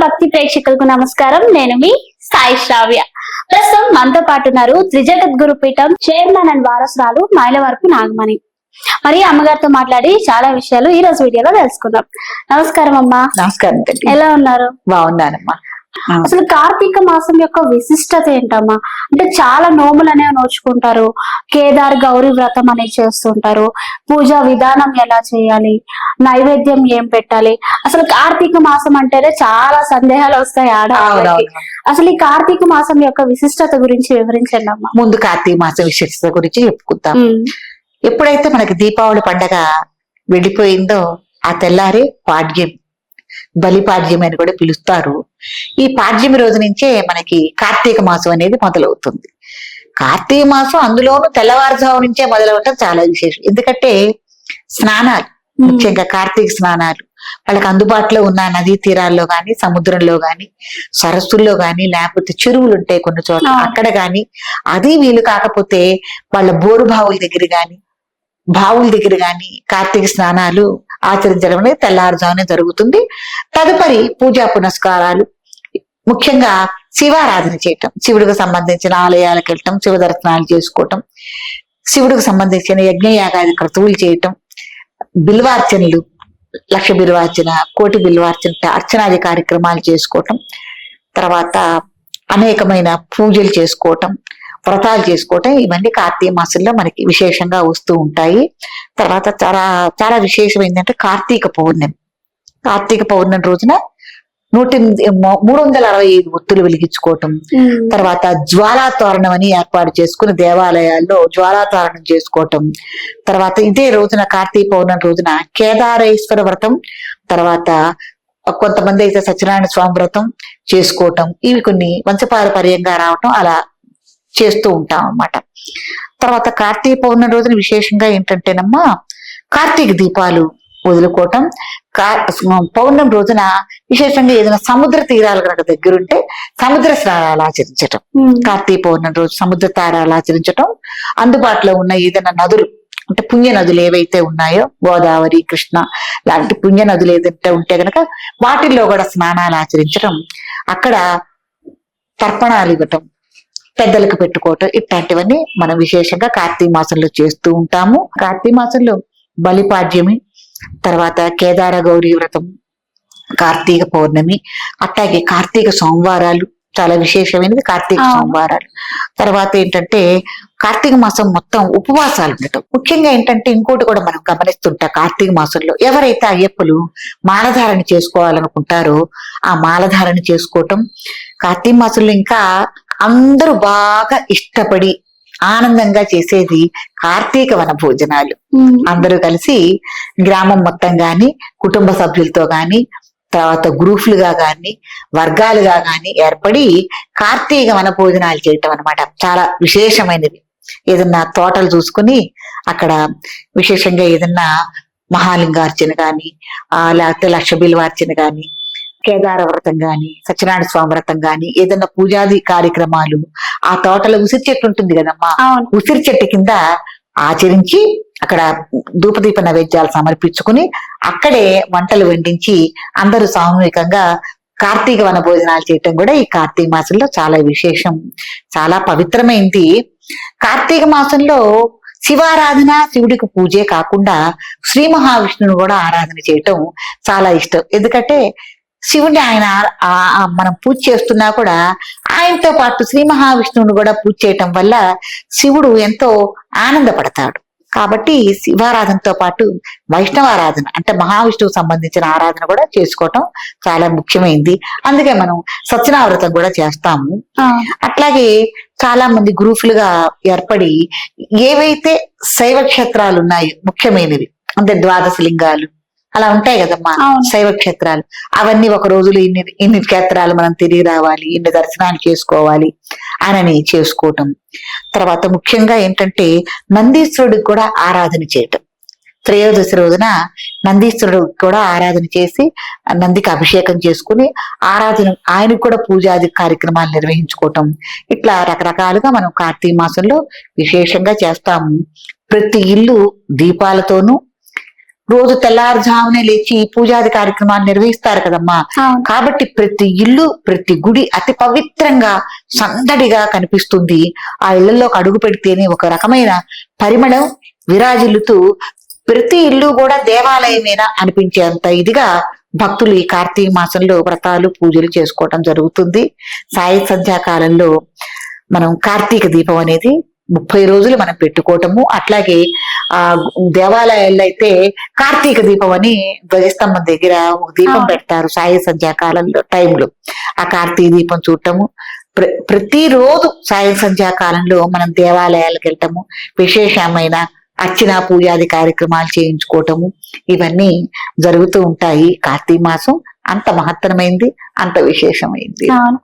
భక్తి ప్రేక్షకులకు నమస్కారం. నేను మీ సాయి శ్రావ్య. ప్రస్తుతం మనతో పాటు ఉన్నారు త్రిజగద్గురు పీఠం చైర్మన్ అండ్ వారసురాలు మైలవరపు నాగమణి. మరి అమ్మగారితో మాట్లాడి చాలా విషయాలు ఈ రోజు వీడియోలో తెలుసుకుందాం. నమస్కారం అమ్మా. నమస్కారం. ఎలా ఉన్నారు? బాగున్నానమ్మా. అసలు కార్తీక మాసం యొక్క విశిష్టత ఏంటమ్మా? అంటే చాలా నోములు అనేవి నోచుకుంటారు, కేదార్ గౌరీ వ్రతం అనేది చేస్తుంటారు, పూజా విధానం ఎలా చేయాలి, నైవేద్యం ఏం పెట్టాలి. అసలు కార్తీక మాసం అంటేనే చాలా సందేహాలు వస్తాయి ఆడవాళ్ళకి. అసలు ఈ కార్తీక మాసం యొక్క విశిష్టత గురించి వివరించండి అమ్మా. ముందు కార్తీక మాసం విశిష్టత గురించి చెప్పుకుందాం. ఎప్పుడైతే మనకి దీపావళి పండగ వెళ్ళిపోయిందో ఆ తెల్లారి పాడ్యం, బలిపాడ్యం అని కూడా పిలుస్తారు. ఈ పాడ్యం రోజు నుంచే మనకి కార్తీక మాసం అనేది మొదలవుతుంది. కార్తీక మాసం అందులోనూ తెల్లవారుజాము నుంచే మొదలవటం చాలా విశేషం. ఎందుకంటే స్నానాలు, ముఖ్యంగా కార్తీక స్నానాలు వాళ్ళకి అందుబాటులో ఉన్న నదీ తీరాల్లో గాని, సముద్రంలో గాని, సరస్సుల్లో గాని, లేకపోతే చెరువులు ఉంటాయి కొన్ని చోట్ల, అక్కడ గాని, అది వీలు కాకపోతే వాళ్ళ బోరు బావుల దగ్గర గాని, బావుల దగ్గర గాని కార్తీక స్నానాలు ఆచరించడం అనేది తెల్లారుజామునే జరుగుతుంది. తదుపరి పూజా పునస్కారాలు, ముఖ్యంగా శివారాధన చేయటం, శివుడికి సంబంధించిన ఆలయాలకు వెళ్ళటం, శివ దర్శనాలు చేసుకోవటం, శివుడికి సంబంధించిన యజ్ఞయాగాది క్రతువులు చేయటం, బిల్వార్చనలు, లక్ష బిల్వార్చన, కోటి బిల్వార్చన, అర్చనాది కార్యక్రమాలు చేసుకోవటం, తర్వాత అనేకమైన పూజలు చేసుకోవటం, వ్రతాలు చేసుకోవటం, ఇవన్నీ కార్తీక మాసంలో మనకి విశేషంగా వస్తూ ఉంటాయి. తర్వాత చాలా చాలా విశేషం ఏంటంటే కార్తీక పౌర్ణమి. కార్తీక పౌర్ణమి రోజున 365 ఒత్తులు వెలిగించుకోవటం, తర్వాత జ్వాలా తోరణం అని ఏర్పాటు చేసుకుని దేవాలయాల్లో జ్వాలా తోరణం చేసుకోవటం, తర్వాత ఇదే రోజున కార్తీక పౌర్ణమి రోజున కేదారేశ్వర వ్రతం, తర్వాత కొంతమంది అయితే సత్యనారాయణ స్వామి వ్రతం చేసుకోవటం, ఇవి కొన్ని వంశపారపర్యంగా రావటం అలా చేస్తూ ఉంటాం అన్నమాట. తర్వాత కార్తీక పౌర్ణమి రోజున విశేషంగా ఏంటంటేనమ్మా కార్తీక దీపాలు వదులుకోవటం. పౌర్ణమి రోజున విశేషంగా ఏదైనా సముద్ర తీరాలు కనుక దగ్గరుంటే సముద్ర స్నానాలు ఆచరించటం, కార్తీక పౌర్ణమి రోజు సముద్ర తారాలు ఆచరించటం, అందుబాటులో ఉన్న ఏదైనా నదులు అంటే పుణ్య నదులు ఏవైతే ఉన్నాయో గోదావరి, కృష్ణ లాంటి పుణ్య నదులు ఏదైతే ఉంటే గనక వాటిల్లో కూడా స్నానాలు ఆచరించడం, అక్కడ తర్పణాలు ఇవ్వటం, పెద్దలకు పెట్టుకోవటం, ఇట్లాంటివన్నీ మనం విశేషంగా కార్తీక మాసంలో చేస్తూ ఉంటాము. కార్తీక మాసంలో బలిపాడ్యమి, తర్వాత కేదార గౌరీ వ్రతం, కార్తీక పౌర్ణమి, అట్లాగే కార్తీక సోమవారాలు చాలా విశేషమైనది. కార్తీక సోమవారాలు తర్వాత ఏంటంటే కార్తీక మాసం మొత్తం ఉపవాసాలు ఉండటం. ముఖ్యంగా ఏంటంటే ఇంకోటి కూడా మనం గమనిస్తుంటాం, కార్తీక మాసంలో ఎవరైతే అయ్యప్పలు మాలధారణ చేసుకోవాలనుకుంటారో ఆ మాలధారణ చేసుకోవటం. కార్తీక మాసంలో ఇంకా అందరూ బాగా ఇష్టపడి ఆనందంగా చేసేది కార్తీక వన భోజనాలు. అందరూ కలిసి గ్రామం మొత్తం గాని, కుటుంబ సభ్యులతో గాని, తర్వాత గ్రూపులుగా గాని, వర్గాలుగా గాని ఏర్పడి కార్తీక వన భోజనాలు చేయటం అన్నమాట. చాలా విశేషమైనది. ఏదన్నా తోటలు చూసుకుని అక్కడ విశేషంగా ఏదన్నా మహాలింగార్చన గాని, లేకపోతే లక్ష బిల్వార్చన గాని, కేదార వ్రతం గాని, సత్యనారాయణ స్వామి వ్రతం గాని, ఏదన్నా పూజాది కార్యక్రమాలు ఆ తోటలో ఉసిరి చెట్టు ఉంటుంది కదమ్మా, ఉసిరి చెట్టు కింద ఆచరించి అక్కడ ధూపదీప నైవేద్యాలు సమర్పించుకుని అక్కడే వంటలు వండించి అందరూ సామూహికంగా కార్తీక వన భోజనాలు చేయటం కూడా ఈ కార్తీక మాసంలో చాలా విశేషం, చాలా పవిత్రమైంది. కార్తీక మాసంలో శివారాధన, శివుడికి పూజే కాకుండా శ్రీ మహావిష్ణువుని కూడా ఆరాధన చేయటం చాలా ఇష్టం. ఎందుకంటే శివుడిని ఆయన మనం పూజ చేస్తున్నా కూడా ఆయనతో పాటు శ్రీ మహావిష్ణువుని కూడా పూజ చేయటం వల్ల శివుడు ఎంతో ఆనందపడతాడు. కాబట్టి శివారాధనతో పాటు వైష్ణవారాధన అంటే మహావిష్ణువుకు సంబంధించిన ఆరాధన కూడా చేసుకోవటం చాలా ముఖ్యమైనది. అందుకే మనం సత్యనావ్రతం కూడా చేస్తాము. అట్లాగే చాలా మంది గ్రూపులుగా ఏర్పడి ఏవైతే శైవ క్షేత్రాలు ఉన్నాయో ముఖ్యమైనవి అంటే ద్వాదశ లింగాలు అలా ఉంటాయి కదమ్మా శైవ క్షేత్రాలు, అవన్నీ ఒక రోజులో ఇన్ని క్షేత్రాలు మనం తిరిగి రావాలి, ఇన్ని దర్శనాలు చేసుకోవాలి అని చేసుకోవటం. తర్వాత ముఖ్యంగా ఏంటంటే నందీశ్వరుడికి కూడా ఆరాధన చేయటం. త్రయోదశి రోజున నందీశ్వరుడికి కూడా ఆరాధన చేసి నందికి అభిషేకం చేసుకుని ఆరాధన ఆయనకు కూడా పూజాది కార్యక్రమాలు నిర్వహించుకోవటం. ఇట్లా రకరకాలుగా మనం కార్తీక మాసంలో విశేషంగా చేస్తాము. ప్రతి ఇల్లు దీపాలతోనూ రోజు తెల్లారుజామునే లేచి పూజాది కార్యక్రమాలు నిర్వహిస్తారు కదమ్మా. అవును. కాబట్టి ప్రతి ఇల్లు ప్రతి గుడి అతి పవిత్రంగా సందడిగా కనిపిస్తుంది. ఆ ఇళ్లలోకి అడుగు పెడితేనే ఒక రకమైన పరిమళం విరాజిల్లుతూ ప్రతి ఇల్లు కూడా దేవాలయమేనా అనిపించేంత ఇదిగా భక్తులు ఈ కార్తీక మాసంలో వ్రతాలు పూజలు చేసుకోవటం జరుగుతుంది. సాయి సంధ్యాకాలంలో మనం కార్తీక దీపం అనేది 30 రోజులు మనం పెట్టుకోవటము. అట్లాగే ఆ దేవాలయాల్లో అయితే కార్తీక దీపం అని ధ్వజస్తంభం దగ్గర ఒక దీపం పెడతారు సాయి సంధ్యాకాలంలో టైంలో. ఆ కార్తీక దీపం చూడటము ప్రతిరోజు సాయం సంధ్యాకాలంలో మనం దేవాలయాలకు వెళ్ళటము, విశేషమైన అర్చన పూజాది కార్యక్రమాలు చేయించుకోవటము ఇవన్నీ జరుగుతూ ఉంటాయి. కార్తీక మాసం అంత మహత్తరమైంది, అంత విశేషమైంది. అవును.